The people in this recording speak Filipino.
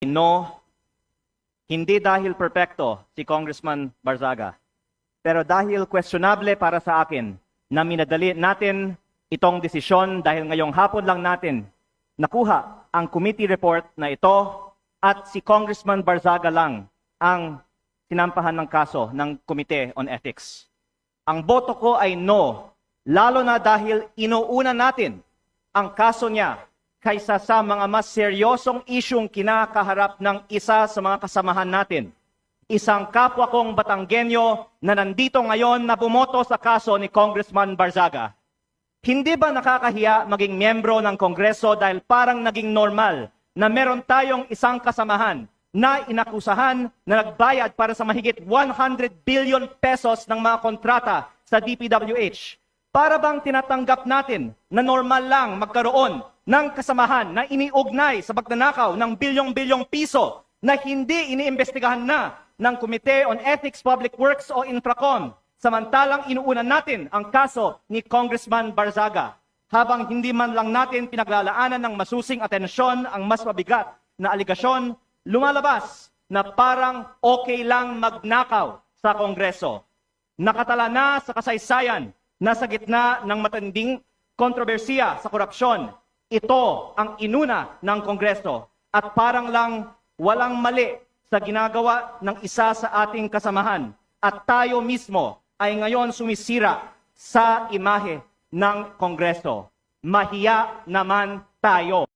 No, hindi dahil perpekto si Congressman Barzaga, pero dahil questionable para sa akin na minadali natin itong desisyon dahil ngayong hapon lang natin nakuha ang committee report na ito at si Congressman Barzaga lang ang sinampahan ng kaso ng Committee on Ethics. Ang boto ko ay no, lalo na dahil inuuna natin ang kaso niya kaysa sa mga mas seryosong isyong kinakaharap ng isa sa mga kasamahan natin. Isang kapwa kong Batanggenyo na nandito ngayon na bumoto sa kaso ni Congressman Barzaga. Hindi ba nakakahiya maging miyembro ng Kongreso dahil parang naging normal na meron tayong isang kasamahan na inakusahan na nagbayad para sa mahigit 100 billion pesos ng mga kontrata sa DPWH? Para bang tinatanggap natin na normal lang magkaroon ng kasamahan na iniugnay sa pagnanakaw ng bilyong-bilyong piso na hindi iniimbestigahan na ng Committee on Ethics, Public Works o Infracom, samantalang inuunan natin ang kaso ni Congressman Barzaga, habang hindi man lang natin pinaglalaanan ng masusing atensyon ang mas mabigat na aligasyon, lumalabas na parang okay lang magnakaw sa Kongreso. Nakatala na sa kasaysayan na sa gitna ng matinding kontrobersiya sa korupsyon, ito ang inuna ng Kongreso at parang lang walang mali sa ginagawa ng isa sa ating kasamahan at tayo mismo ay ngayon sumisira sa imahe ng Kongreso. Mahiya naman tayo.